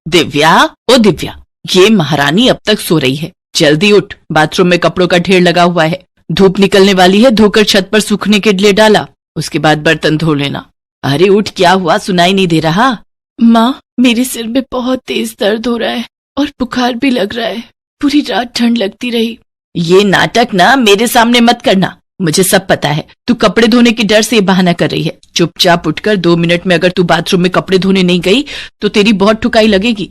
दिव्या, ओ दिव्या, ये महारानी अब तक सो रही है। जल्दी उठ, बाथरूम में कपड़ों का ढेर लगा हुआ है। धूप निकलने वाली है, धोकर छत पर सूखने के लिए डाला, उसके बाद बर्तन धो लेना। अरे उठ, क्या हुआ, सुनाई नहीं दे रहा? माँ, मेरे सिर में बहुत तेज दर्द हो रहा है और बुखार भी लग रहा है। पूरी रात ठंड लगती रही। ये नाटक ना मेरे सामने मत करना, मुझे सब पता है। तू कपड़े धोने की डर से ये बहाना कर रही है। चुपचाप उठकर 2 मिनट में अगर तू बाथरूम में कपड़े धोने नहीं गई तो तेरी बहुत ठुकाई लगेगी।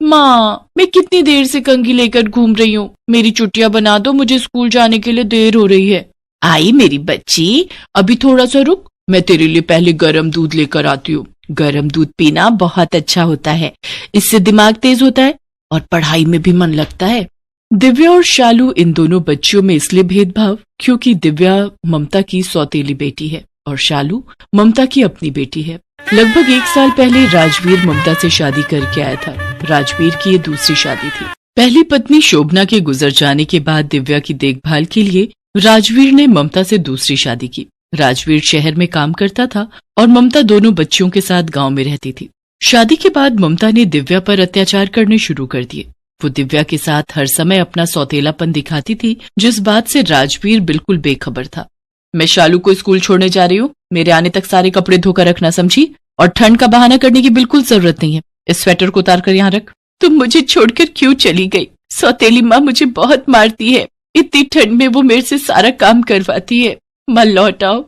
माँ, मैं कितनी देर से कंघी लेकर घूम रही हूँ। मेरी चुटिया बना दो, मुझे स्कूल जाने के लिए देर हो रही है। आई मेरी बच्ची, अभी थोड़ा सा रुक, मैं तेरे लिए पहले गर्म दूध लेकर आती हूँ। गर्म दूध पीना बहुत अच्छा होता है, इससे दिमाग तेज होता है और पढ़ाई में भी मन लगता है। दिव्या और शालू इन दोनों बच्चियों में इसलिए भेदभाव क्योंकि दिव्या ममता की सौतेली बेटी है और शालू ममता की अपनी बेटी है। लगभग 1 साल पहले राजवीर ममता से शादी करके आया था। राजवीर की ये दूसरी शादी थी। पहली पत्नी शोभना के गुजर जाने के बाद दिव्या की देखभाल के लिए राजवीर ने ममता से दूसरी शादी की। राजवीर शहर में काम करता था और ममता दोनों बच्चियों के साथ गांव में रहती थी। शादी के बाद ममता ने दिव्या पर अत्याचार करने शुरू कर दिए। वो दिव्या के साथ हर समय अपना सौतेलापन दिखाती थी, जिस बात से राजवीर बिल्कुल बेखबर था। मैं शालू को स्कूल छोड़ने जा रही हूँ, मेरे आने तक सारे कपड़े धोकर रखना, समझी? और ठंड का बहाना करने की बिल्कुल जरूरत नहीं है। इस स्वेटर को उतार कर यहाँ रख। तुम मुझे छोड़कर क्यों चली गई? सौतेली माँ मुझे बहुत मारती है। इतनी ठंड में वो मेरे से सारा काम करवाती है। माँ लौट आओ,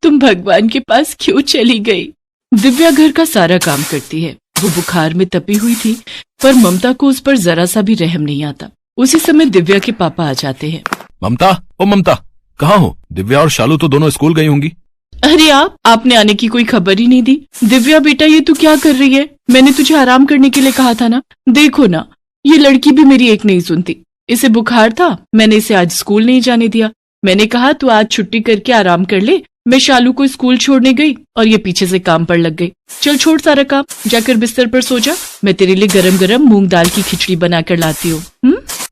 तुम भगवान के पास क्यों चली गई? दिव्या घर का सारा काम करती है। वो बुखार में तपी हुई थी, पर ममता को उस पर जरा सा भी रहम नहीं आता। उसी समय दिव्या के पापा आ जाते हैं। ममता, ओ ममता, कहाँ हो? दिव्या और शालू तो दोनों स्कूल गई होंगी। अरे आपने आने की कोई खबर ही नहीं दी। दिव्या बेटा, ये तू क्या कर रही है? मैंने तुझे आराम करने के लिए कहा था ना। देखो ना, ये लड़की भी मेरी एक नहीं सुनती। इसे बुखार था, मैंने इसे आज स्कूल नहीं जाने दिया। मैंने कहा तू आज छुट्टी करके आराम कर ले। मैं शालू को स्कूल छोड़ने गई और ये पीछे से काम पर लग गई। चल छोड़ सारा काम, जाकर बिस्तर पर सो जा। मैं तेरे लिए गरम गरम मूंग दाल की खिचड़ी बनाकर लाती हूँ।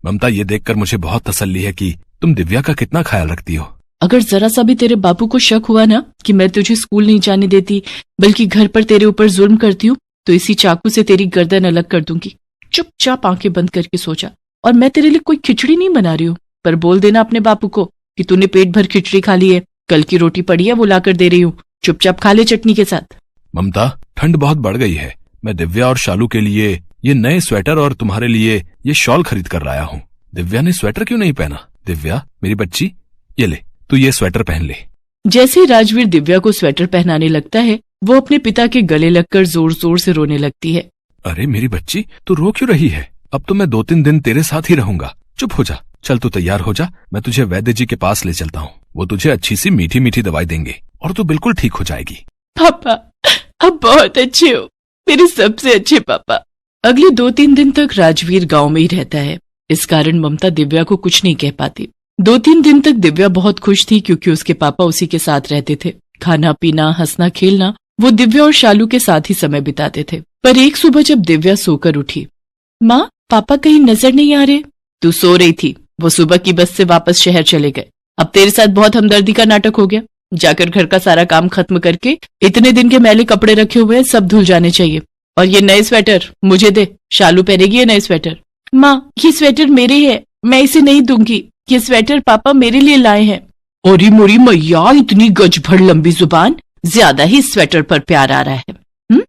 ममता, ये देखकर मुझे बहुत तसल्ली है कि तुम दिव्या का कितना ख्याल रखती हो। अगर जरा सा भी तेरे बापू को शक हुआ ना कि मैं तुझे स्कूल नहीं जाने देती बल्कि घर पर तेरे ऊपर जुल्म करती हूँ, तो इसी चाकू से तेरी गर्दन अलग कर दूंगी। चुपचाप आंखें बंद करके सो जा। और मैं तेरे लिए कोई खिचड़ी नहीं बना रही हूँ, पर बोल देना अपने बापू को कि तूने पेट भर खिचड़ी खा ली है। कल की रोटी पड़ी है, वो लाकर दे रही हूँ, चुपचाप खा ले चटनी के साथ। ममता, ठंड बहुत बढ़ गई है। मैं दिव्या और शालू के लिए ये नए स्वेटर और तुम्हारे लिए ये शॉल खरीद कर लाया हूँ। दिव्या ने स्वेटर क्यों नहीं पहना? दिव्या मेरी बच्ची, ये ले, तू ये स्वेटर पहन ले। जैसे राजवीर दिव्या को स्वेटर पहनाने लगता है, वो अपने पिता के गले लगकर जोर जोर से रोने लगती है। अरे मेरी बच्ची, तू रो क्यों रही है? अब तो मैं 2-3 दिन तेरे साथ ही रहूंगा। चुप हो जा। चल तू तैयार हो जा, मैं तुझे वैद्य जी के पास ले चलता हूँ। वो तुझे अच्छी सी मीठी मीठी दवाई देंगे और तू बिल्कुल ठीक हो जाएगी। पापा, अब बहुत अच्छे हो, मेरे सबसे अच्छे पापा। अगले 2-3 दिन तक राजवीर गांव में ही रहता है। इस कारण ममता दिव्या को कुछ नहीं कह पाती। 2-3 दिन तक दिव्या बहुत खुश थी क्योंकि उसके पापा उसी के साथ रहते थे। खाना पीना, हंसना खेलना, वो दिव्या और शालू के साथ ही समय बिताते थे। पर एक सुबह जब दिव्या सोकर उठी, माँ, पापा कहीं नजर नहीं आ रहे? तू सो रही थी, वो सुबह की बस से वापस शहर चले गए। अब तेरे साथ बहुत हमदर्दी का नाटक हो गया। जाकर घर का सारा काम खत्म करके, इतने दिन के मैले कपड़े रखे हुए सब धुल जाने चाहिए। और ये नए स्वेटर मुझे दे, शालू पहनेगी ये नए स्वेटर। माँ, ये स्वेटर मेरे है, मैं इसे नहीं दूंगी। ये स्वेटर पापा मेरे लिए लाए हैं। और मोरी मैया, इतनी गज भर लंबी जुबान, ज्यादा ही स्वेटर पर प्यार आ रहा है।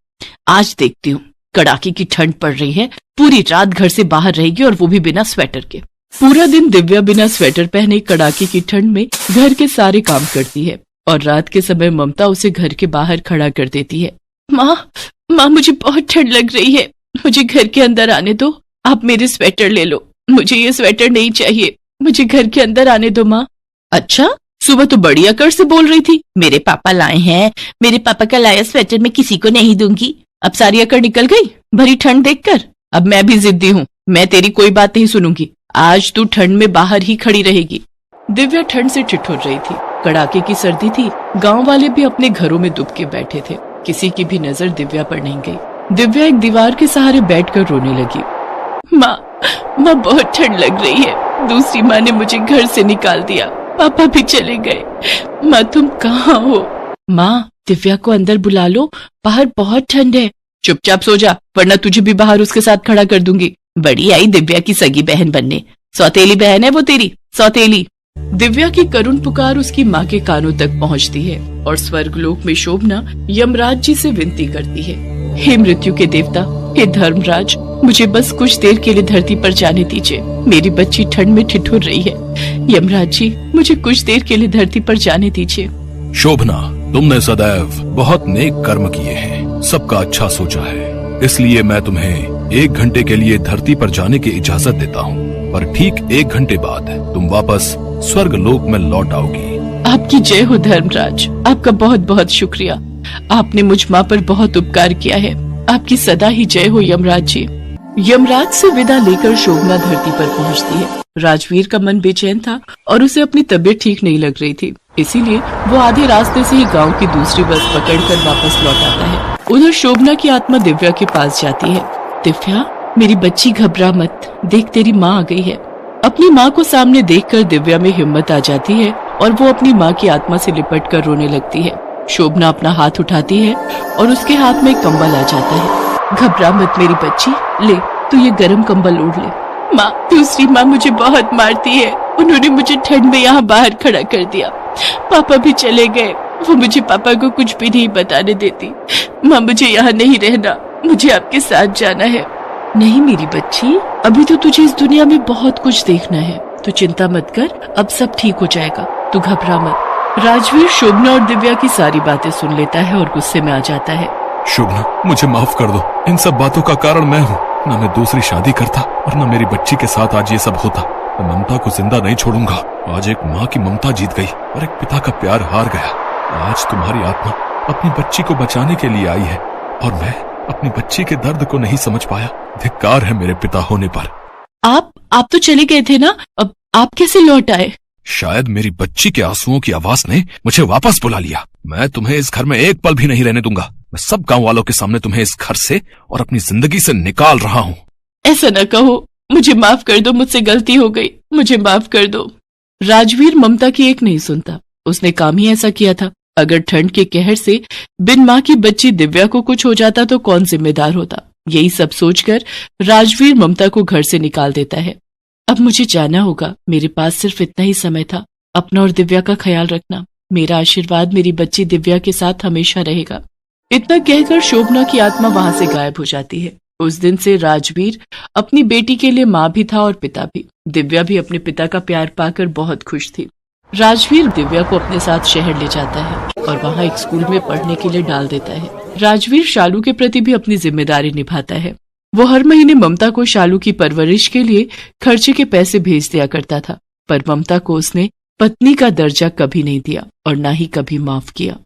आज देखती हूँ, कड़ाके की ठंड पड़ रही है, पूरी रात घर से बाहर रहेगी और वो भी बिना स्वेटर के। पूरा दिन दिव्या बिना स्वेटर पहने कड़ाके की ठंड में घर के सारे काम करती है और रात के समय ममता उसे घर के बाहर खड़ा कर देती है। माँ, मुझे बहुत ठंड लग रही है, मुझे घर के अंदर आने दो। आप मेरे स्वेटर ले लो, मुझे ये स्वेटर नहीं चाहिए, मुझे घर के अंदर आने दो माँ। अच्छा, सुबह तो बड़ी अकड़ से बोल रही थी, मेरे पापा लाए हैं, मेरे पापा का लाया स्वेटर मैं किसी को नहीं दूंगी। अब सारी अकड़ निकल गई भरी ठंड देखकर? अब मैं भी जिद्दी हूँ, मैं तेरी कोई बात नहीं सुनूंगी। आज तू ठंड में बाहर ही खड़ी रहेगी। दिव्या ठंड से ठिठुर रही थी। कड़ाके की सर्दी थी, गांव वाले भी अपने घरों में दुबके बैठे थे। किसी की भी नजर दिव्या पर नहीं गई। दिव्या एक दीवार के सहारे बैठकर रोने लगी। माँ, बहुत ठंड लग रही है। दूसरी माँ ने मुझे घर से निकाल दिया, पापा भी चले गए। माँ, तुम कहाँ हो? माँ, दिव्या को अंदर बुला लो, बाहर बहुत ठंड है। चुपचाप सो जा, वरना तुझे भी बाहर उसके साथ खड़ा कर दूंगी। बड़ी आई दिव्या की सगी बहन बनने, सौतेली बहन है वो तेरी, सौतेली। दिव्या की करुण पुकार उसकी माँ के कानों तक पहुँचती है और स्वर्गलोक में शोभना यमराज जी से विनती करती है, हे मृत्यु के देवता, हे धर्मराज, मुझे बस कुछ देर के लिए धरती पर जाने दीजिए। मेरी बच्ची ठंड में ठिठुर रही है। यमराज जी, मुझे कुछ देर के लिए धरती पर जाने दीजिए। शोभना, तुमने सदैव बहुत नेक कर्म किए हैं, सबका अच्छा सोचा है, इसलिए मैं तुम्हें 1 घंटे के लिए धरती पर जाने की इजाजत देता हूँ, पर ठीक 1 घंटे बाद तुम वापस स्वर्ग लोक में लौट आओगी। आपकी जय हो धर्मराज, आपका बहुत बहुत शुक्रिया। आपने मुझ माँ पर बहुत उपकार किया है। आपकी सदा ही जय हो यमराज जी। यमराज से विदा लेकर शोभना धरती पर पहुंचती है। राजवीर का मन बेचैन था और उसे अपनी तबीयत ठीक नहीं लग रही थी, इसीलिए वो आधे रास्ते से ही गांव की दूसरी बस पकड़कर वापस लौट आता है। उधर शोभना की आत्मा दिव्या के पास जाती है। दिव्या, मेरी बच्ची घबरा मत, देख तेरी माँ आ गई है। अपनी माँ को सामने देखकर दिव्या में हिम्मत आ जाती है और वो अपनी माँ की आत्मा से लिपट कर रोने लगती है। शोभना अपना हाथ उठाती है और उसके हाथ में कंबल आ जाता है। घबरा मत मेरी बच्ची, ले तू ये गर्म कंबल ओढ़ ले। माँ, दूसरी माँ मुझे बहुत मारती है, उन्होंने मुझे ठंड में यहाँ बाहर खड़ा कर दिया। पापा भी चले गए, वो मुझे पापा को कुछ भी नहीं बताने देती। माँ, मुझे यहाँ नहीं रहना, मुझे आपके साथ जाना है। नहीं मेरी बच्ची, अभी तो तुझे इस दुनिया में बहुत कुछ देखना है, तू चिंता मत कर, अब सब ठीक हो जाएगा, तू घबरा मत। राजवीर शोभना और दिव्या की सारी बातें सुन लेता है और गुस्से में आ जाता है। शोभना, मुझे माफ कर दो, इन सब बातों का कारण मैं हूँ। न मैं दूसरी शादी करता और न मेरी बच्ची के साथ आज ये सब होता। मैं ममता को जिंदा नहीं छोड़ूंगा। आज एक माँ की ममता जीत गई और एक पिता का प्यार हार गया। आज तुम्हारी आत्मा अपनी बच्ची को बचाने के लिए आई है और मैं अपनी बच्ची के दर्द को नहीं समझ पाया। धिक्कार है मेरे पिता होने पर। आप तो चले गए थे ना, अब आप कैसे लौट आए? शायद मेरी बच्ची के आंसुओं की आवाज ने मुझे वापस बुला लिया। मैं तुम्हें इस घर में एक पल भी नहीं रहने दूंगा। मैं सब गांव वालों के सामने तुम्हें इस घर से और अपनी जिंदगी से निकाल रहा हूँ। ऐसा न कहो, मुझे माफ कर दो, मुझसे गलती हो गई, मुझे माफ कर दो। राजवीर ममता की एक नहीं सुनता, उसने काम ही ऐसा किया था। अगर ठंड के कहर से बिन माँ की बच्ची दिव्या को कुछ हो जाता तो कौन जिम्मेदार होता। यही सब सोचकर राजवीर ममता को घर से निकाल देता है। अब मुझे जाना होगा, मेरे पास सिर्फ इतना ही समय था। अपना और दिव्या का ख्याल रखना। मेरा आशीर्वाद मेरी बच्ची दिव्या के साथ हमेशा रहेगा। इतना कहकर शोभना की आत्मा वहां से गायब हो जाती है। उस दिन से राजवीर अपनी बेटी के लिए माँ भी था और पिता भी। दिव्या भी अपने पिता का प्यार पाकर बहुत खुश थी। राजवीर दिव्या को अपने साथ शहर ले जाता है और वहाँ एक स्कूल में पढ़ने के लिए डाल देता है। राजवीर शालू के प्रति भी अपनी जिम्मेदारी निभाता है। वो हर महीने ममता को शालू की परवरिश के लिए खर्चे के पैसे भेज दिया करता था, पर ममता को उसने पत्नी का दर्जा कभी नहीं दिया और न ही कभी माफ किया।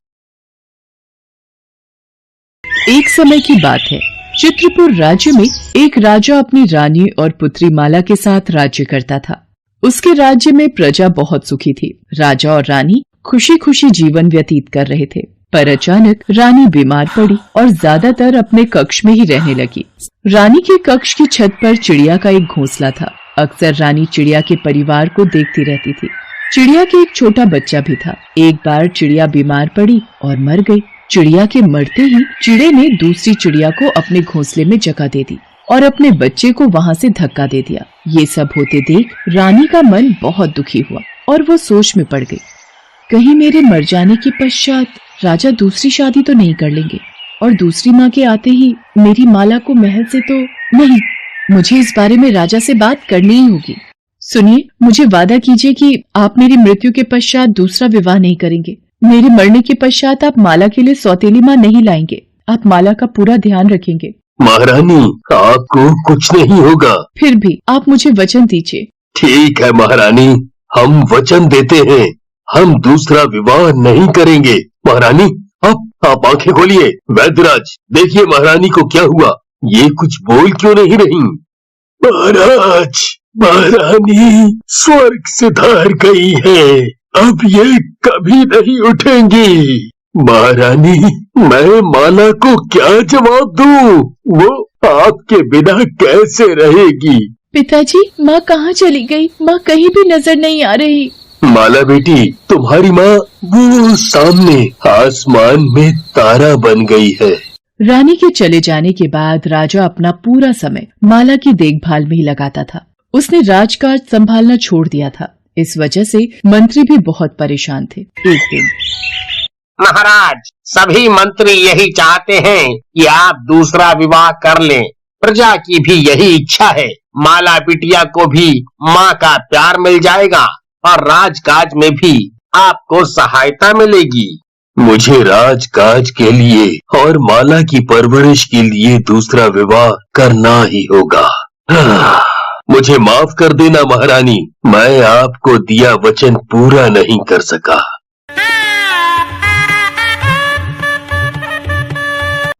एक समय की बात है, चित्रपुर राज्य में एक राजा अपनी रानी और पुत्री माला के साथ राज्य करता था। उसके राज्य में प्रजा बहुत सुखी थी। राजा और रानी खुशी खुशी जीवन व्यतीत कर रहे थे, पर अचानक रानी बीमार पड़ी और ज्यादातर अपने कक्ष में ही रहने लगी। रानी के कक्ष की छत पर चिड़िया का एक घोंसला था। अक्सर रानी चिड़िया के परिवार को देखती रहती थी। चिड़िया के एक छोटा बच्चा भी था। एक बार चिड़िया बीमार पड़ी और मर गई। चिड़िया के मरते ही चिड़े ने दूसरी चिड़िया को अपने घोंसले में जगह दे दी और अपने बच्चे को वहाँ से धक्का दे दिया। ये सब होते देख रानी का मन बहुत दुखी हुआ और वो सोच में पड़ गई, कहीं मेरे मर जाने के पश्चात राजा दूसरी शादी तो नहीं कर लेंगे और दूसरी माँ के आते ही मेरी माला को महल से तो नहीं। मुझे इस बारे में राजा से बात करनी ही होगी। सुनिए, मुझे वादा कीजिए कि आप मेरी मृत्यु के पश्चात दूसरा विवाह नहीं करेंगे। मेरे मरने के पश्चात आप माला के लिए सौतेली माँ नहीं लाएंगे। आप माला का पूरा ध्यान रखेंगे। महारानी, आपको कुछ नहीं होगा। फिर भी आप मुझे वचन दीजिए। ठीक है महारानी, हम वचन देते हैं, हम दूसरा विवाह नहीं करेंगे। महारानी, आप आंखें खोलिए। वैद्यराज, देखिए महारानी को क्या हुआ, ये कुछ बोल क्यों नहीं रही? महाराज, महारानी स्वर्ग से धार गई है, अब ये कभी नहीं उठेंगी। महारानी, मैं माला को क्या जवाब दूं? वो आपके बिना कैसे रहेगी? पिताजी, माँ कहाँ चली गई? माँ कहीं भी नजर नहीं आ रही। माला बेटी, तुम्हारी माँ वो सामने आसमान में तारा बन गई है। रानी के चले जाने के बाद राजा अपना पूरा समय माला की देखभाल में ही लगाता था। उसने राजकाज संभालना छोड़ दिया था। इस वजह से मंत्री भी बहुत परेशान थे। एक दिन, महाराज, सभी मंत्री यही चाहते हैं कि आप दूसरा विवाह कर लें। प्रजा की भी यही इच्छा है। माला बिटिया को भी माँ का प्यार मिल जाएगा और राजकाज में भी आपको सहायता मिलेगी। मुझे राजकाज के लिए और माला की परवरिश के लिए दूसरा विवाह करना ही होगा। मुझे माफ कर देना महारानी, मैं आपको दिया वचन पूरा नहीं कर सका।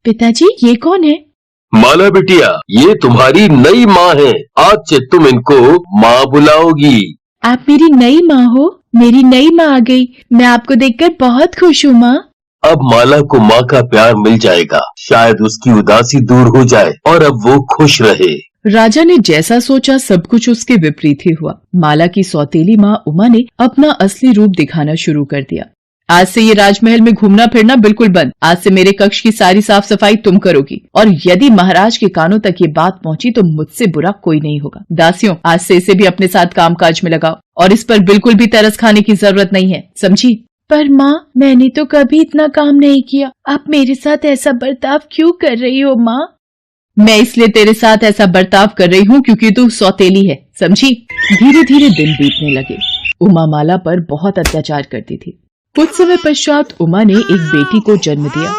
पिताजी, ये कौन है? माला बिटिया, ये तुम्हारी नई माँ है। आज से तुम इनको माँ बुलाओगी। आप मेरी नई माँ हो? मेरी नई माँ आ गई। मैं आपको देखकर बहुत खुश हूँ माँ। अब माला को माँ का प्यार मिल जाएगा, शायद उसकी उदासी दूर हो जाए और अब वो खुश रहे। राजा ने जैसा सोचा सब कुछ उसके विपरीत ही हुआ। माला की सौतेली माँ उमा ने अपना असली रूप दिखाना शुरू कर दिया। आज से ये राजमहल में घूमना फिरना बिल्कुल बंद। आज से मेरे कक्ष की सारी साफ सफाई तुम करोगी, और यदि महाराज के कानों तक ये बात पहुंची तो मुझसे बुरा कोई नहीं होगा। दासियों, आज से इसे भी अपने साथ कामकाज में लगाओ और इस पर बिल्कुल भी तरस खाने की जरूरत नहीं है, समझी? पर माँ, मैंने तो कभी इतना काम नहीं किया। आप मेरे साथ ऐसा बर्ताव क्यों कर रही हो माँ? मैं इसलिए तेरे साथ ऐसा बर्ताव कर रही हूँ क्योंकि तू सौतेली है, समझी? धीरे धीरे दिन बीतने लगे। उमा माला पर बहुत अत्याचार करती थी। कुछ समय पश्चात उमा ने एक बेटी को जन्म दिया,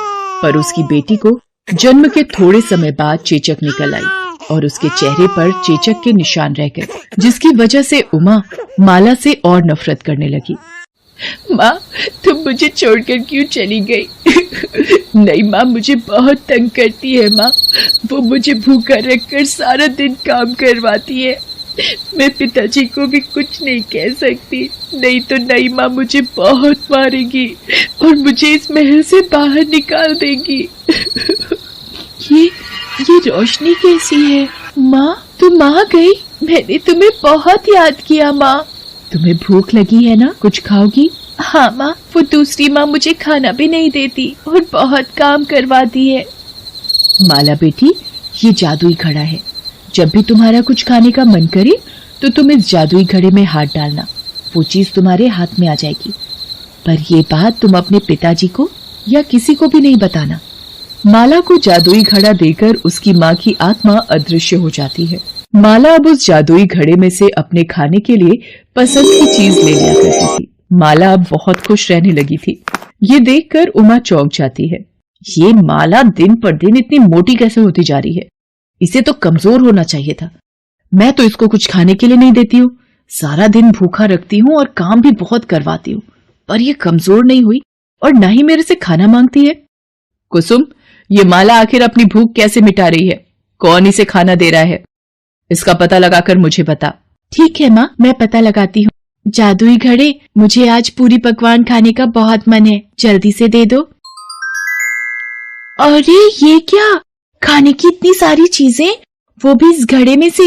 पर उसकी बेटी को जन्म के थोड़े समय बाद चेचक निकल आई और उसके चेहरे पर चेचक के निशान रह गए, जिसकी वजह से उमा माला से और नफरत करने लगी। माँ, तुम मुझे छोड़कर क्यों चली गई? नहीं माँ, मुझे बहुत तंग करती है माँ। वो मुझे भूखा रखकर सारा दिन काम करवाती है। मैं पिताजी को भी कुछ नहीं कह सकती, नहीं तो नई माँ मुझे बहुत मारेगी और मुझे इस महल से बाहर निकाल देगी। ये रोशनी कैसी है? माँ, तुम आ गई? मैंने तुम्हें बहुत याद किया माँ। तुम्हें भूख लगी है ना? कुछ खाओगी? हाँ माँ, वो दूसरी माँ मुझे खाना भी नहीं देती और बहुत काम करवाती है। माला बेटी, ये जादुई घड़ा है। जब भी तुम्हारा कुछ खाने का मन करे तो तुम इस जादुई घड़े में हाथ डालना, वो चीज तुम्हारे हाथ में आ जाएगी। पर ये बात तुम अपने पिताजी को या किसी को भी नहीं बताना। माला को जादुई घड़ा देकर उसकी माँ की आत्मा अदृश्य हो जाती है। माला अब उस जादुई घड़े में से अपने खाने के लिए पसंद की चीज ले लिया करती थी। माला अब बहुत खुश रहने लगी थी। ये देखकर उमा चौंक जाती है। ये माला दिन पर दिन इतनी मोटी कैसे होती जा रही है? इसे तो कमजोर होना चाहिए था। मैं तो इसको कुछ खाने के लिए नहीं देती हूँ, सारा दिन भूखा रखती हूँ और काम भी बहुत करवाती हूँ, पर ये कमजोर नहीं हुई और न ही मेरे से खाना मांगती है। कुसुम, ये माला आखिर अपनी भूख कैसे मिटा रही है? कौन इसे खाना दे रहा है? इसका पता लगाकर मुझे बता। ठीक है माँ, मैं पता लगाती हूँ। जादुई घड़े, मुझे आज पूरी पकवान खाने का बहुत मन है, जल्दी से दे दो। अरे ये क्या, खाने की इतनी सारी चीजें, वो भी इस घड़े में से।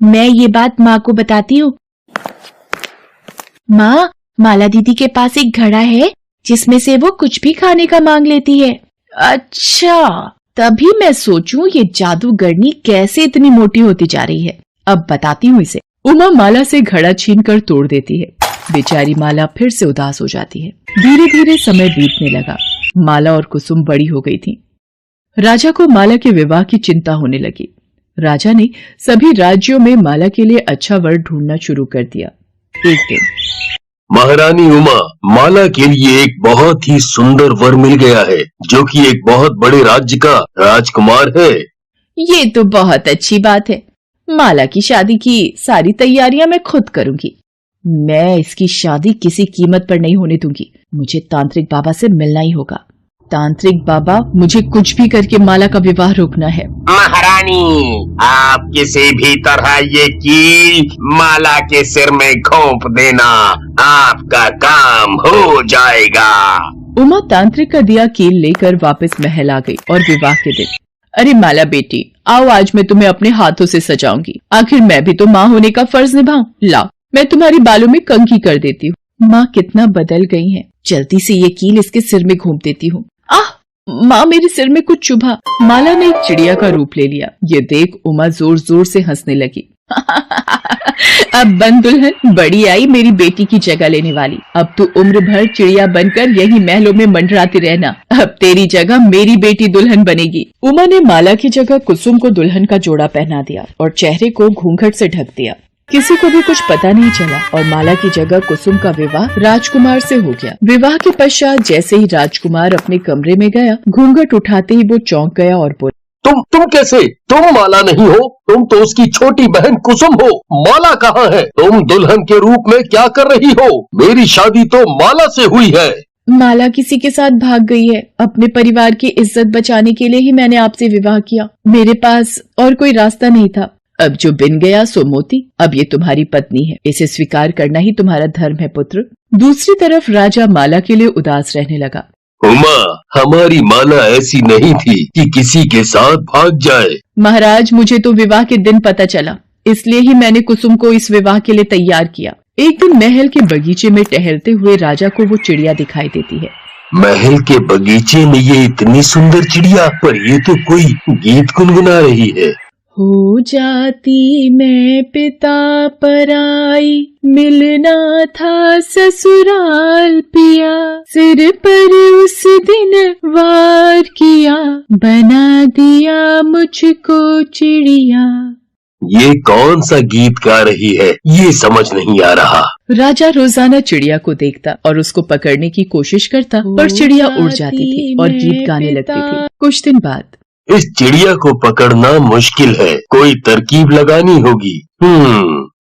मैं ये बात माँ को बताती हूँ। माँ, माला दीदी के पास एक घड़ा है जिसमें से वो कुछ भी खाने का मांग लेती है। अच्छा, तभी मैं सोचूं ये जादूगरनी कैसे इतनी मोटी होती जा रही है। अब बताती हूँ इसे। उमा माला से घड़ा छीनकर तोड़ देती है। बेचारी माला फिर से उदास हो जाती है। धीरे धीरे समय बीतने लगा। माला और कुसुम बड़ी हो गई थी। राजा को माला के विवाह की चिंता होने लगी। राजा ने सभी राज्यों में माला के लिए अच्छा वर ढूंढना शुरू कर दिया। एक दिन, महारानी उमा, माला के लिए एक बहुत ही सुंदर वर मिल गया है, जो कि एक बहुत बड़े राज्य का राजकुमार है। ये तो बहुत अच्छी बात है। माला की शादी की सारी तैयारियां मैं खुद करूंगी। मैं इसकी शादी किसी कीमत पर नहीं होने दूंगी। मुझे तांत्रिक बाबा से मिलना ही होगा। तांत्रिक बाबा, मुझे कुछ भी करके माला का विवाह रोकना है। महारानी, आप किसी भी तरह ये कील माला के सिर में घोंप देना, आपका काम हो जाएगा। उमा तांत्रिक का दिया कील लेकर वापस महल आ गई और विवाह के दिन, अरे माला बेटी, आओ आज मैं तुम्हें अपने हाथों से सजाऊंगी। आखिर मैं भी तो माँ होने का फर्ज निभाऊं। लाओ, मैं तुम्हारी बालों में कंघी कर देती हूँ। माँ कितना बदल गई हैं। जल्दी से ये कील इसके सिर में घोंप देती हूँ। आह, माँ मेरे सिर में कुछ चुभा। माला ने एक चिड़िया का रूप ले लिया। ये देख उमा जोर जोर से हंसने लगी। अब बन दुल्हन, बड़ी आई मेरी बेटी की जगह लेने वाली। अब तू उम्र भर चिड़िया बनकर यही महलों में मंडराती रहना। अब तेरी जगह मेरी बेटी दुल्हन बनेगी। उमा ने माला की जगह कुसुम को दुल्हन का जोड़ा पहना दिया और चेहरे को घूंघट से ढक दिया। किसी को भी कुछ पता नहीं चला और माला की जगह कुसुम का विवाह राजकुमार से हो गया। विवाह के पश्चात जैसे ही राजकुमार अपने कमरे में गया, घूंघट उठाते ही वो चौंक गया और बोला, तुम कैसे? तुम माला नहीं हो, तुम तो उसकी छोटी बहन कुसुम हो। माला कहाँ है? तुम दुल्हन के रूप में क्या कर रही हो? मेरी शादी तो माला से हुई है। माला किसी के साथ भाग गई है। अपने परिवार की इज्जत बचाने के लिए ही मैंने आपसे विवाह किया। मेरे पास और कोई रास्ता नहीं था। अब जो बिन गया सो मोती। अब ये तुम्हारी पत्नी है, इसे स्वीकार करना ही तुम्हारा धर्म है पुत्र। दूसरी तरफ राजा माला के लिए उदास रहने लगा। उमा, हमारी माला ऐसी नहीं थी कि किसी के साथ भाग जाए। महाराज, मुझे तो विवाह के दिन पता चला, इसलिए ही मैंने कुसुम को इस विवाह के लिए तैयार किया। एक दिन महल के बगीचे में टहलते हुए राजा को वो चिड़िया दिखाई देती है। महल के बगीचे में ये इतनी सुंदर चिड़िया, पर ये तो कोई गीत गुनगुना रही है। हो जाती मैं पिता पराई, मिलना था ससुराल पिया, सिर पर उस दिन वार किया, बना दिया मुझको चिड़िया। ये कौन सा गीत गा रही है, ये समझ नहीं आ रहा। राजा रोजाना चिड़िया को देखता और उसको पकड़ने की कोशिश करता, पर चिड़िया उड़ जाती थी और गीत गाने लगती थी। कुछ दिन बाद, इस चिड़िया को पकड़ना मुश्किल है, कोई तरकीब लगानी होगी।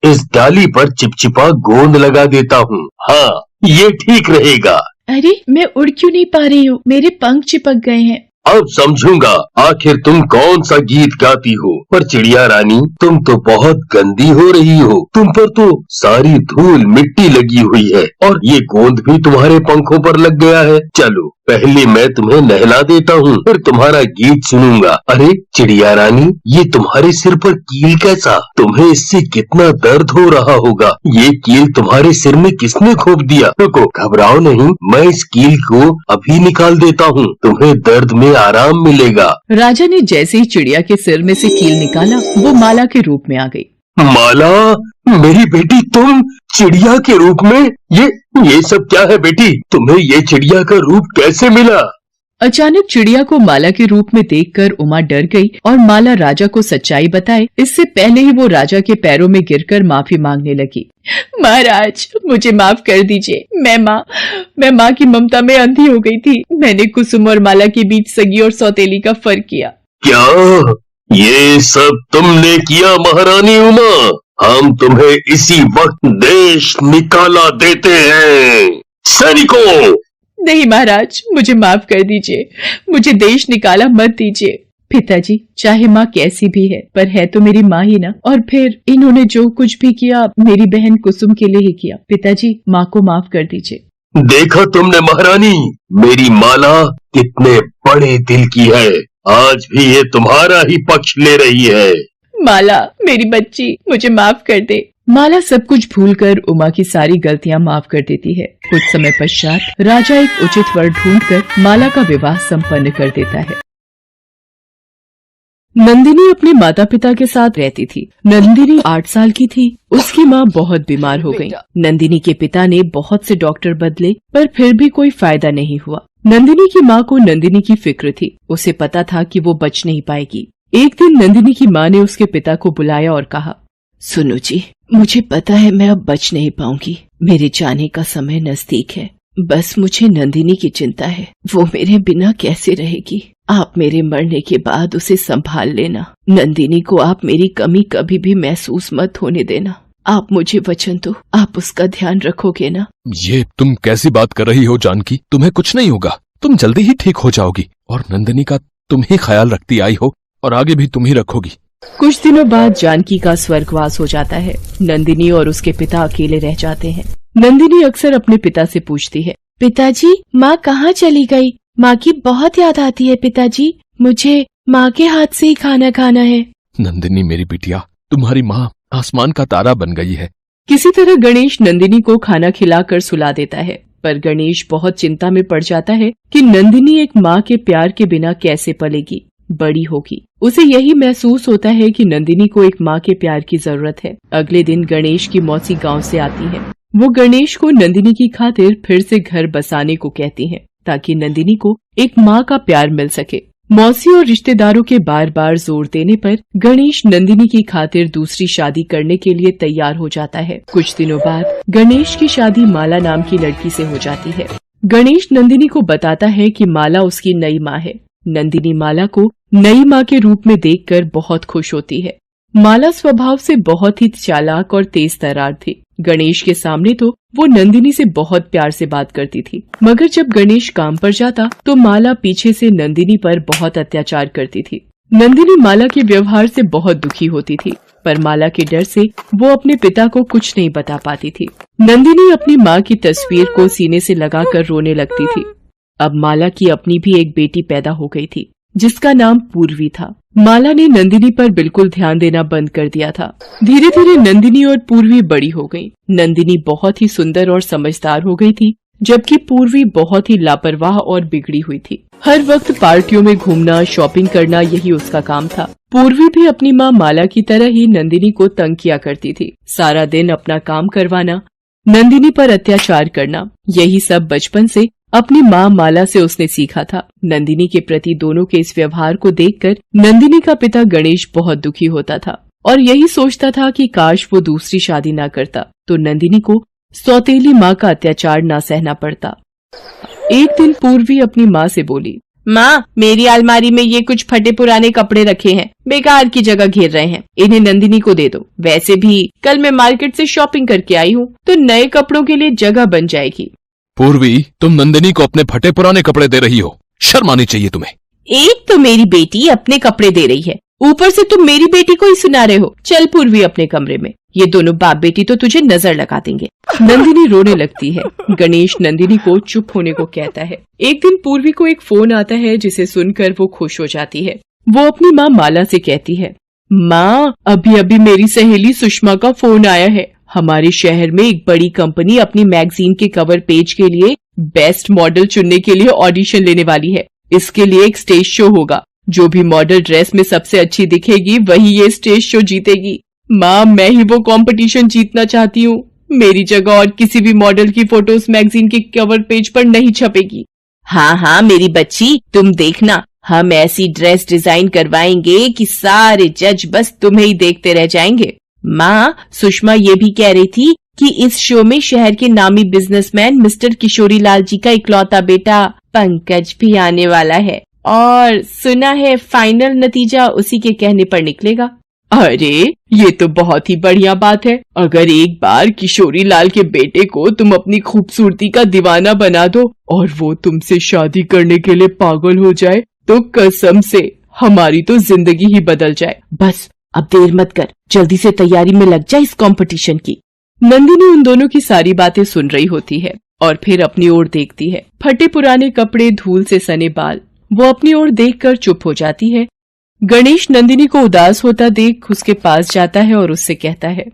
इस डाली पर चिपचिपा गोंद लगा देता हूँ। हाँ, ये ठीक रहेगा। अरे मैं उड़ क्यों नहीं पा रही हूँ? मेरे पंख चिपक गए हैं। अब समझूंगा आखिर तुम कौन सा गीत गाती हो। पर चिड़िया रानी, तुम तो बहुत गंदी हो रही हो। तुम पर तो सारी धूल मिट्टी लगी हुई है और ये गोंद भी तुम्हारे पंखों पर लग गया है। चलो पहले मैं तुम्हें नहला देता हूँ, फिर तुम्हारा गीत सुनूंगा। अरे चिड़िया रानी, ये तुम्हारे सिर पर कील कैसा? तुम्हें इससे कितना दर्द हो रहा होगा। ये कील तुम्हारे सिर में किसने खोप दिया? रुको, घबराओ नहीं, मैं इस कील को अभी निकाल देता हूँ, तुम्हें दर्द में आराम मिलेगा। राजा ने जैसे ही चिड़िया के सिर में से कील निकाला, वो माला के रूप में आ गई। माला, मेरी बेटी, तुम चिड़िया के रूप में? ये सब क्या है बेटी? तुम्हें ये चिड़िया का रूप कैसे मिला? अचानक चिड़िया को माला के रूप में देखकर उमा डर गई और माला राजा को सच्चाई बताए इससे पहले ही वो राजा के पैरों में गिरकर माफी मांगने लगी। महाराज, मुझे माफ कर दीजिए। मैं माँ की ममता में अंधी हो गई थी। मैंने कुसुम और माला के बीच सगी और सौतेली का फर्क किया। क्या ये सब तुमने किया महारानी उमा? हम तुम्हें इसी वक्त देश निकाला देते हैं। सैनिकों! नहीं महाराज, मुझे माफ कर दीजिए। मुझे देश निकाला मत दीजिए। पिताजी, चाहे माँ कैसी भी है, पर है तो मेरी माँ ही ना। और फिर इन्होंने जो कुछ भी किया मेरी बहन कुसुम के लिए ही किया। पिताजी, माँ को माफ कर दीजिए। देखा तुमने महारानी, मेरी माला कितने बड़े दिल की है। आज भी ये तुम्हारा ही पक्ष ले रही है। माला, मेरी बच्ची, मुझे माफ कर दे। माला सब कुछ भूलकर उमा की सारी गलतियां माफ कर देती है। कुछ समय पश्चात राजा एक उचित वर ढूंढकर माला का विवाह संपन्न कर देता है। नंदिनी अपने माता पिता के साथ रहती थी। नंदिनी 8 साल की थी। उसकी माँ बहुत बीमार हो गई। नंदिनी के पिता ने बहुत से डॉक्टर बदले, पर फिर भी कोई फायदा नहीं हुआ। नंदिनी की माँ को नंदिनी की फिक्र थी। उसे पता था कि वो बच नहीं पाएगी। एक दिन नंदिनी की माँ ने उसके पिता को बुलाया और कहा, सुनो जी, मुझे पता है मैं अब बच नहीं पाऊंगी। मेरे जाने का समय नजदीक है। बस मुझे नंदिनी की चिंता है। वो मेरे बिना कैसे रहेगी? आप मेरे मरने के बाद उसे संभाल लेना। नंदिनी को आप मेरी कमी कभी भी महसूस मत होने देना। आप मुझे वचन दो, आप उसका ध्यान रखोगे ना? ये तुम कैसी बात कर रही हो जानकी? तुम्हें कुछ नहीं होगा, तुम जल्दी ही ठीक हो जाओगी। और नंदिनी का तुम ही ख्याल रखती आई हो और आगे भी तुम ही रखोगी। कुछ दिनों बाद जानकी का स्वर्गवास हो जाता है। नंदिनी और उसके पिता अकेले रह जाते हैं। नंदिनी अक्सर अपने पिता से पूछती है, पिताजी, माँ कहाँ चली गई? माँ की बहुत याद आती है पिताजी। मुझे माँ के हाथ से ही खाना खाना है। नंदिनी मेरी बिटिया, तुम्हारी माँ आसमान का तारा बन गई है। किसी तरह गणेश नंदिनी को खाना खिलाकर सुला देता है। पर गणेश बहुत चिंता में पड़ जाता है कि नंदिनी एक माँ के प्यार के बिना कैसे पलेगी, बड़ी होगी। उसे यही महसूस होता है कि नंदिनी को एक माँ के प्यार की जरूरत है। अगले दिन गणेश की मौसी गांव से आती है। वो गणेश को नंदिनी की खातिर फिर से घर बसाने को कहती है ताकि नंदिनी को एक माँ का प्यार मिल सके। मौसी और रिश्तेदारों के बार बार जोर देने पर गणेश नंदिनी की खातिर दूसरी शादी करने के लिए तैयार हो जाता है। कुछ दिनों बाद गणेश की शादी माला नाम की लड़की से हो जाती है। गणेश नंदिनी को बताता है कि माला उसकी नई माँ है। नंदिनी माला को नई माँ के रूप में देखकर बहुत खुश होती है। माला स्वभाव से बहुत ही चालाक और तेज तर्रार थी। गणेश के सामने तो वो नंदिनी से बहुत प्यार से बात करती थी, मगर जब गणेश काम पर जाता तो माला पीछे से नंदिनी पर बहुत अत्याचार करती थी। नंदिनी माला के व्यवहार से बहुत दुखी होती थी, पर माला के डर से वो अपने पिता को कुछ नहीं बता पाती थी। नंदिनी अपनी माँ की तस्वीर को सीने से लगाकर रोने लगती थी। अब माला की अपनी भी एक बेटी पैदा हो गई थी जिसका नाम पूर्वी था। माला ने नंदिनी पर बिल्कुल ध्यान देना बंद कर दिया था। धीरे धीरे नंदिनी और पूर्वी बड़ी हो गई। नंदिनी बहुत ही सुंदर और समझदार हो गई थी, जबकि पूर्वी बहुत ही लापरवाह और बिगड़ी हुई थी। हर वक्त पार्टियों में घूमना, शॉपिंग करना, यही उसका काम था। पूर्वी भी अपनी माँ माला की तरह ही नंदिनी को तंग किया करती थी। सारा दिन अपना काम करवाना, नंदिनी पर अत्याचार करना, यही सब बचपन से अपनी माँ माला से उसने सीखा था। नंदिनी के प्रति दोनों के इस व्यवहार को देखकर नंदिनी का पिता गणेश बहुत दुखी होता था और यही सोचता था कि काश वो दूसरी शादी ना करता तो नंदिनी को सौतेली माँ का अत्याचार ना सहना पड़ता। एक दिन पूर्वी अपनी माँ से बोली, माँ, मेरी अलमारी में ये कुछ फटे पुराने कपड़े रखे हैं, बेकार की जगह घेर रहे हैं, इन्हें नंदिनी को दे दो। वैसे भी कल मैं मार्केट से शॉपिंग करके आई हूँ तो नए कपड़ों के लिए जगह बन जाएगी। पूर्वी, तुम नंदिनी को अपने फटे पुराने कपड़े दे रही हो, शर्म आनी चाहिए तुम्हें। एक तो मेरी बेटी अपने कपड़े दे रही है, ऊपर से तुम मेरी बेटी को ही सुना रहे हो। चल पूर्वी अपने कमरे में, ये दोनों बाप बेटी तो तुझे नजर लगा देंगे। नंदिनी रोने लगती है। गणेश नंदिनी को चुप होने को कहता है। एक दिन पूर्वी को एक फोन आता है जिसे सुनकर वो खुश हो जाती है। वो अपनी माँ माला से कहती है, माँ, अभी अभी मेरी सहेली सुषमा का फोन आया है। हमारे शहर में एक बड़ी कंपनी अपनी मैगजीन के कवर पेज के लिए बेस्ट मॉडल चुनने के लिए ऑडिशन लेने वाली है। इसके लिए एक स्टेज शो होगा। जो भी मॉडल ड्रेस में सबसे अच्छी दिखेगी वही ये स्टेज शो जीतेगी। माँ, मैं ही वो कंपटीशन जीतना चाहती हूँ। मेरी जगह और किसी भी मॉडल की फोटोज मैगजीन के कवर पेज पर नहीं छपेगी। हाँ हाँ मेरी बच्ची, तुम देखना, हम ऐसी ड्रेस डिजाइन करवाएंगे कि सारे जज बस तुम्हें ही देखते रह जाएंगे। माँ, सुषमा ये भी कह रही थी कि इस शो में शहर के नामी बिजनेसमैन मिस्टर किशोरी लाल जी का इकलौता बेटा पंकज भी आने वाला है और सुना है फाइनल नतीजा उसी के कहने पर निकलेगा। अरे ये तो बहुत ही बढ़िया बात है। अगर एक बार किशोरी लाल के बेटे को तुम अपनी खूबसूरती का दीवाना बना दो और वो तुमसे शादी करने के लिए पागल हो जाए तो कसम से हमारी तो जिंदगी ही बदल जाए। बस अब देर मत कर, जल्दी से तैयारी में लग जा इस कंपटीशन की। नंदिनी उन दोनों की सारी बातें सुन रही होती है और फिर अपनी ओर देखती है। फटे पुराने कपड़े, धूल से सने बाल, वो अपनी ओर देखकर चुप हो जाती है। गणेश नंदिनी को उदास होता देख उसके पास जाता है और उससे कहता है,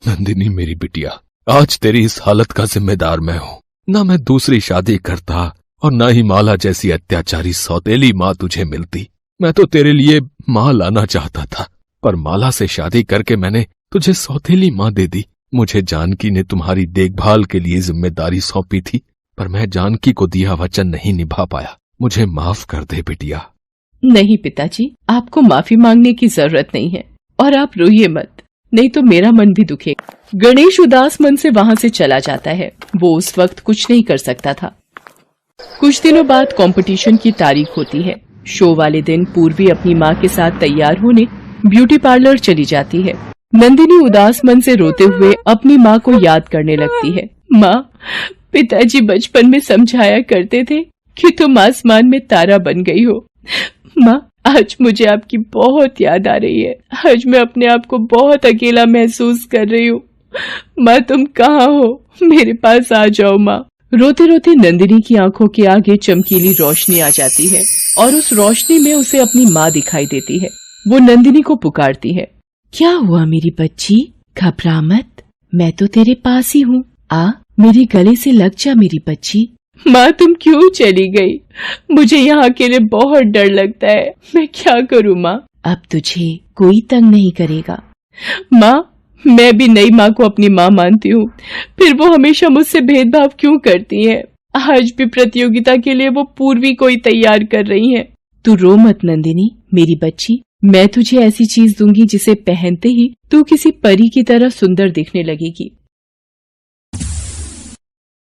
नंदिनी मेरी बिटिया, आज तेरी इस हालत का जिम्मेदार मैं हूँ। न मैं दूसरी शादी करता और न ही माला जैसी अत्याचारी सौतेली माँ तुझे मिलती। मैं तो तेरे लिए माँ लाना चाहता था, पर माला से शादी करके मैंने तुझे सौतेली माँ दे दी। मुझे जानकी ने तुम्हारी देखभाल के लिए जिम्मेदारी सौंपी थी, पर मैं जानकी को दिया वचन नहीं निभा पाया। मुझे माफ कर दे बिटिया। नहीं पिताजी, आपको माफी मांगने की जरूरत नहीं है और आप रोइए मत, नहीं तो मेरा मन भी दुखेगा। गणेश उदास मन से वहाँ से चला जाता है। वो उस वक्त कुछ नहीं कर सकता था। कुछ दिनों बाद कंपटीशन की तारीख होती है। शो वाले दिन पूर्वी अपनी माँ के साथ तैयार होने ब्यूटी पार्लर चली जाती है। नंदिनी उदास मन से रोते हुए अपनी माँ को याद करने लगती है। माँ, पिताजी बचपन में समझाया करते थे कि तुम आसमान में तारा बन गई हो। माँ, आज मुझे आपकी बहुत याद आ रही है। आज मैं अपने आप को बहुत अकेला महसूस कर रही हूँ। माँ, तुम कहाँ हो? मेरे पास आ जाओ माँ। रोते रोते नंदिनी की आंखों के आगे चमकीली रोशनी आ जाती है और उस रोशनी में उसे अपनी माँ दिखाई देती है। वो नंदिनी को पुकारती है, क्या हुआ मेरी बच्ची? घबरा मत, मैं तो तेरे पास ही हूँ। आ, मेरे गले से लग जा मेरी बच्ची। माँ तुम क्यों चली गई? मुझे यहाँ अकेले बहुत डर लगता है, मैं क्या करूँ माँ? अब तुझे कोई तंग नहीं करेगा। माँ मैं भी नई माँ को अपनी माँ मानती हूँ, फिर वो हमेशा मुझसे भेदभाव क्यों करती हैं? आज भी प्रतियोगिता के लिए वो पूर्वी को ही तैयार कर रही हैं। तू रो मत नंदिनी मेरी बच्ची, मैं तुझे ऐसी चीज दूंगी जिसे पहनते ही तू किसी परी की तरह सुंदर दिखने लगेगी।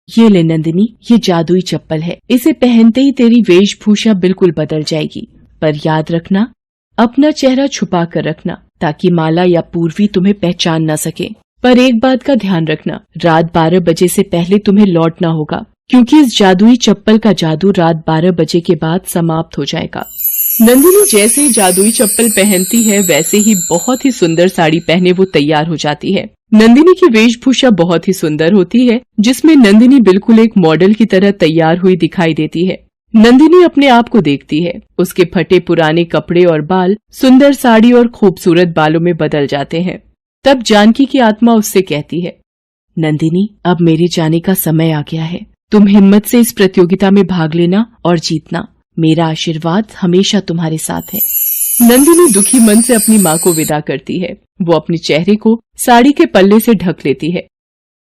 ये ले नंदिनी, ये जादुई चप्पल है, इसे पहनते ही तेरी वेशभूषा बिल्कुल बदल जाएगी। पर याद रखना, अपना चेहरा छुपा कर रखना ताकि माला या पूर्वी तुम्हें पहचान न सके। पर एक बात का ध्यान रखना, रात 12 बजे से पहले तुम्हें लौटना होगा, क्योंकि इस जादुई चप्पल का जादू रात 12 बजे के बाद समाप्त हो जाएगा। नंदिनी जैसे ही जादुई चप्पल पहनती है वैसे ही बहुत ही सुंदर साड़ी पहने वो तैयार हो जाती है। नंदिनी की वेशभूषा बहुत ही सुंदर होती है, जिसमें नंदिनी बिल्कुल एक मॉडल की तरह तैयार हुई दिखाई देती है। नंदिनी अपने आप को देखती है, उसके फटे पुराने कपड़े और बाल सुंदर साड़ी और खूबसूरत बालों में बदल जाते हैं। तब जानकी की आत्मा उससे कहती है, नंदिनी अब मेरे जाने का समय आ गया है, तुम हिम्मत से इस प्रतियोगिता में भाग लेना और जीतना। मेरा आशीर्वाद हमेशा तुम्हारे साथ है। नंदिनी दुखी मन से अपनी माँ को विदा करती है। वो अपने चेहरे को साड़ी के पल्ले से ढक लेती है।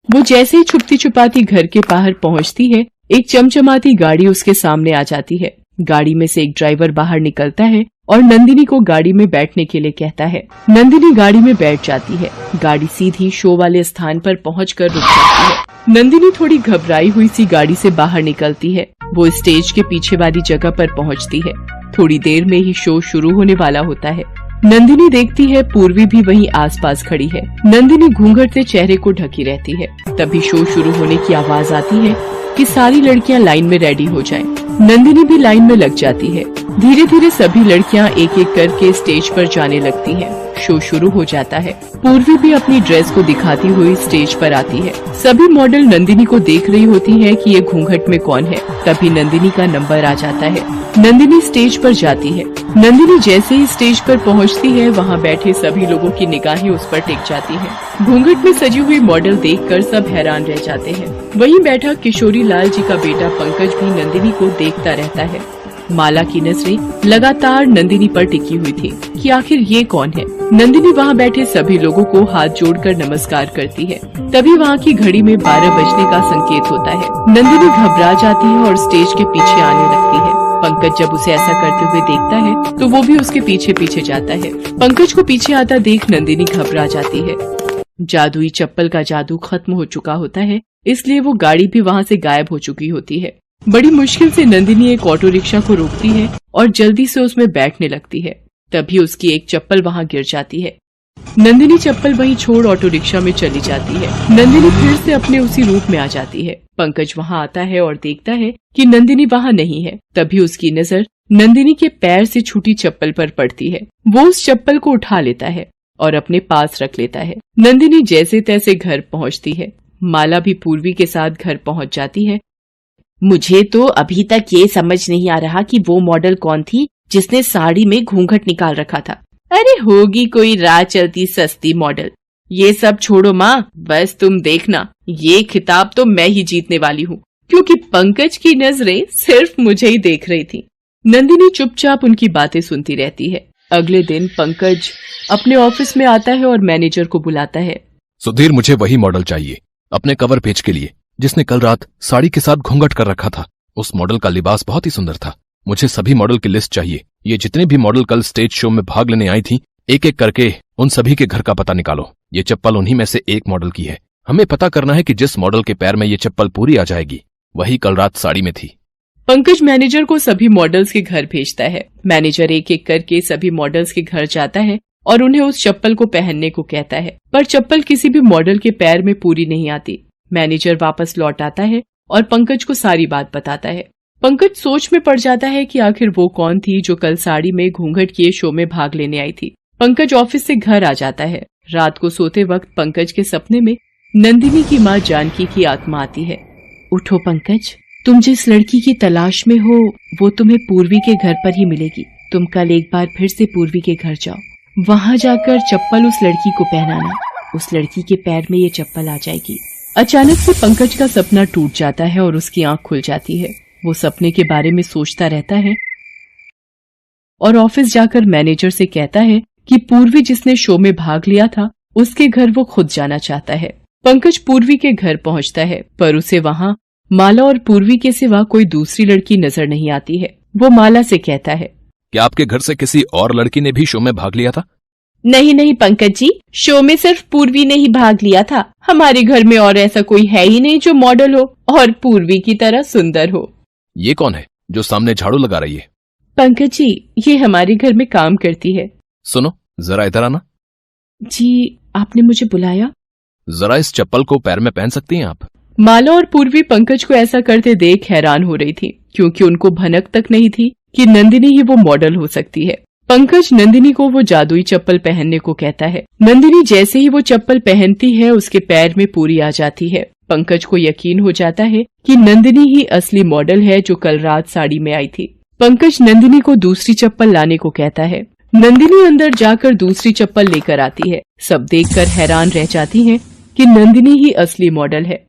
वो जैसे ही छुपती छुपाती घर के बाहर पहुँचती है, एक चमचमाती गाड़ी उसके सामने आ जाती है। गाड़ी में से एक ड्राइवर बाहर निकलता है और नंदिनी को गाड़ी में बैठने के लिए कहता है। नंदिनी गाड़ी में बैठ जाती है। गाड़ी सीधी शो वाले स्थान पर पहुंचकर रुक जाती है। नंदिनी थोड़ी घबराई हुई सी गाड़ी से बाहर निकलती है। वो स्टेज के पीछे वाली जगह पर पहुंचती है। थोड़ी देर में ही शो शुरू होने वाला होता है। नंदिनी देखती है पूर्वी भी वहीं आसपास खड़ी है। नंदिनी घूंघट से चेहरे को ढकी रहती है। तभी शो शुरू होने की आवाज आती है कि सारी लड़कियां लाइन में रेडी हो जाएं। नंदिनी भी लाइन में लग जाती है। धीरे धीरे सभी लड़कियां एक एक करके स्टेज पर जाने लगती हैं। शो शुरू हो जाता है। पूर्वी भी अपनी ड्रेस को दिखाती हुई स्टेज पर आती है। सभी मॉडल नंदिनी को देख रही होती हैं कि ये घूंघट में कौन है। तभी नंदिनी का नंबर आ जाता है। नंदिनी स्टेज पर जाती है। नंदिनी जैसे ही स्टेज पर पहुंचती है, वहां बैठे सभी लोगों की निगाहें उस पर टिक जाती हैं। घूंघट में सजी हुई मॉडल देखकर सब हैरान रह जाते हैं। वहीं बैठा किशोरी लाल जी का बेटा पंकज भी नंदिनी को देखता रहता है। माला की नजरें लगातार नंदिनी पर टिकी हुई थी कि आखिर ये कौन है। नंदिनी वहाँ बैठे सभी लोगों को हाथ जोड़कर नमस्कार करती है। तभी वहाँ की घड़ी में 12 बजने का संकेत होता है। नंदिनी घबरा जाती है और स्टेज के पीछे आने लगती है। पंकज जब उसे ऐसा करते हुए देखता है तो वो भी उसके पीछे पीछे जाता है। पंकज को पीछे आता देख नंदिनी घबरा जाती है। जादुई चप्पल का जादू खत्म हो चुका होता है, इसलिए वो गाड़ी भी वहाँ से गायब हो चुकी होती है। बड़ी मुश्किल से नंदिनी एक ऑटो रिक्शा को रोकती है और जल्दी से उसमें बैठने लगती है। तभी उसकी एक चप्पल वहाँ गिर जाती है। नंदिनी चप्पल वहीं छोड़ ऑटो रिक्शा में चली जाती है। नंदिनी फिर से अपने उसी रूप में आ जाती है। पंकज वहाँ आता है और देखता है कि नंदिनी वहाँ नहीं है। तभी उसकी नजर नंदिनी के पैर से छूटी चप्पल पर पड़ती है। वो उस चप्पल को उठा लेता है और अपने पास रख लेता है। नंदिनी जैसे तैसे घर पहुँचती है। माला भी पूर्वी के साथ घर पहुँच जाती है। मुझे तो अभी तक ये समझ नहीं आ रहा कि वो मॉडल कौन थी जिसने साड़ी में घूंघट निकाल रखा था। अरे होगी कोई राह चलती सस्ती मॉडल। ये सब छोड़ो माँ, बस तुम देखना, ये खिताब तो मैं ही जीतने वाली हूँ, क्योंकि पंकज की नजरें सिर्फ मुझे ही देख रही थी। नंदिनी चुपचाप उनकी बातें सुनती रहती है। अगले दिन पंकज अपने ऑफिस में आता है और मैनेजर को बुलाता है। सुधीर, मुझे वही मॉडल चाहिए अपने कवर पेज के लिए जिसने कल रात साड़ी के साथ घूंघट कर रखा था। उस मॉडल का लिबास बहुत ही सुंदर था। मुझे सभी मॉडल की लिस्ट चाहिए। ये जितने भी मॉडल कल स्टेज शो में भाग लेने आई थी, एक एक करके उन सभी के घर का पता निकालो। ये चप्पल उन्हीं में से एक मॉडल की है। हमें पता करना है कि जिस मॉडल के पैर में ये चप्पल पूरी आ जाएगी वही कल रात साड़ी में थी। पंकज मैनेजर को सभी मॉडल्स के घर भेजता है। मैनेजर एक एक करके सभी मॉडल्स के घर जाता है और उन्हें उस चप्पल को पहनने को कहता है, पर चप्पल किसी भी मॉडल के पैर में पूरी नहीं आती। मैनेजर वापस लौट आता है और पंकज को सारी बात बताता है। पंकज सोच में पड़ जाता है कि आखिर वो कौन थी जो कल साड़ी में घूंघट किए शो में भाग लेने आई थी। पंकज ऑफिस से घर आ जाता है। रात को सोते वक्त पंकज के सपने में नंदिनी की माँ जानकी की आत्मा आती है। उठो पंकज, तुम जिस लड़की की तलाश में हो वो तुम्हें पूर्वी के घर पर ही मिलेगी। तुम कल एक बार फिर से पूर्वी के घर जाओ। वहाँ जाकर चप्पल उस लड़की को पहनाना। उस लड़की के पैर में ये चप्पल आ जाएगी। अचानक से पंकज का सपना टूट जाता है और उसकी आंख खुल जाती है। वो सपने के बारे में सोचता रहता है और ऑफिस जाकर मैनेजर से कहता है कि पूर्वी जिसने शो में भाग लिया था उसके घर वो खुद जाना चाहता है। पंकज पूर्वी के घर पहुंचता है पर उसे वहां माला और पूर्वी के सिवा कोई दूसरी लड़की नजर नहीं आती है। वो माला से कहता है, क्या आपके घर से किसी और लड़की ने भी शो में भाग लिया था? नहीं पंकज जी, शो में सिर्फ पूर्वी ने ही भाग लिया था। हमारे घर में और ऐसा कोई है ही नहीं जो मॉडल हो और पूर्वी की तरह सुंदर हो। ये कौन है जो सामने झाड़ू लगा रही है? पंकज जी, ये हमारे घर में काम करती है। सुनो, जरा इधर आना। जी, आपने मुझे बुलाया? जरा इस चप्पल को पैर में पहन सकती हैं आप? माला और पूर्वी पंकज को ऐसा करते देख हैरान हो रही थी, क्योंकि उनको भनक तक नहीं थी कि नंदिनी ही वो मॉडल हो सकती है। पंकज नंदिनी को वो जादुई चप्पल पहनने को कहता है। नंदिनी जैसे ही वो चप्पल पहनती है उसके पैर में पूरी आ जाती है। पंकज को यकीन हो जाता है कि नंदिनी ही असली मॉडल है जो कल रात साड़ी में आई थी। पंकज नंदिनी को दूसरी चप्पल लाने को कहता है। नंदिनी अंदर जाकर दूसरी चप्पल लेकर आती है। सब देखकर हैरान रह जाती हैं कि नंदिनी ही असली मॉडल है।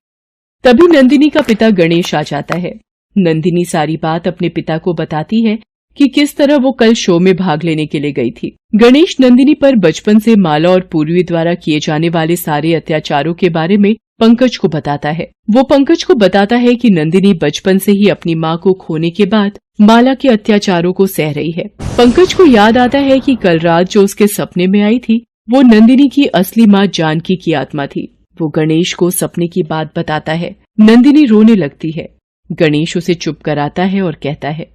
तभी नंदिनी का पिता गणेश आ जाता है। नंदिनी सारी बात अपने पिता को बताती है कि किस तरह वो कल शो में भाग लेने के लिए गई थी। गणेश नंदिनी पर बचपन से माला और पूर्वी द्वारा किए जाने वाले सारे अत्याचारों के बारे में पंकज को बताता है। वो पंकज को बताता है कि नंदिनी बचपन से ही अपनी माँ को खोने के बाद माला के अत्याचारों को सह रही है। पंकज को याद आता है कि कल रात जो उसके सपने में आई थी वो नंदिनी की असली माँ जानकी की आत्मा थी। वो गणेश को सपने की बात बताता है। नंदिनी रोने लगती है। गणेश उसे चुप कराता है और कहता है,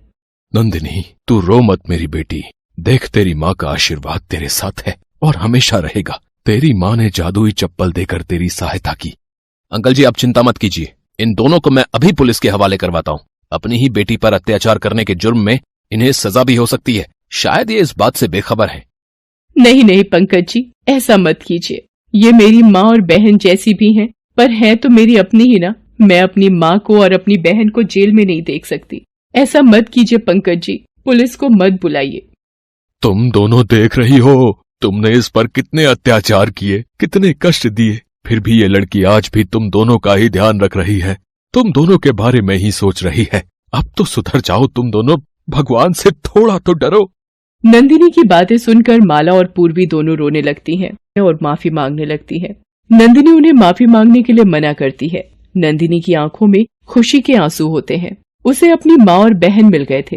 नंदिनी, तू रो मत मेरी बेटी। देख, तेरी माँ का आशीर्वाद तेरे साथ है और हमेशा रहेगा। तेरी माँ ने जादुई चप्पल देकर तेरी सहायता की। अंकल जी, आप चिंता मत कीजिए, इन दोनों को मैं अभी पुलिस के हवाले करवाता हूँ। अपनी ही बेटी पर अत्याचार करने के जुर्म में इन्हें सजा भी हो सकती है। शायद ये इस बात से बेखबर है। नहीं पंकज जी, ऐसा मत कीजिए। ये मेरी माँ और बहन जैसी भी हैं, पर है तो मेरी अपनी ही ना। मैं अपनी माँ को और अपनी बहन को जेल में नहीं देख सकती। ऐसा मत कीजिए पंकज जी, पुलिस को मत बुलाइए। तुम दोनों देख रही हो, तुमने इस पर कितने अत्याचार किए, कितने कष्ट दिए, फिर भी ये लड़की आज भी तुम दोनों का ही ध्यान रख रही है, तुम दोनों के बारे में ही सोच रही है। अब तो सुधर जाओ तुम दोनों, भगवान से थोड़ा तो डरो। नंदिनी की बातें सुनकर माला और पूर्वी दोनों रोने लगती हैं और माफी मांगने लगती हैं। नंदिनी उन्हें माफी मांगने के लिए मना करती है। नंदिनी की आंखों में खुशी के आंसू होते हैं। उसे अपनी माँ और बहन मिल गए थे।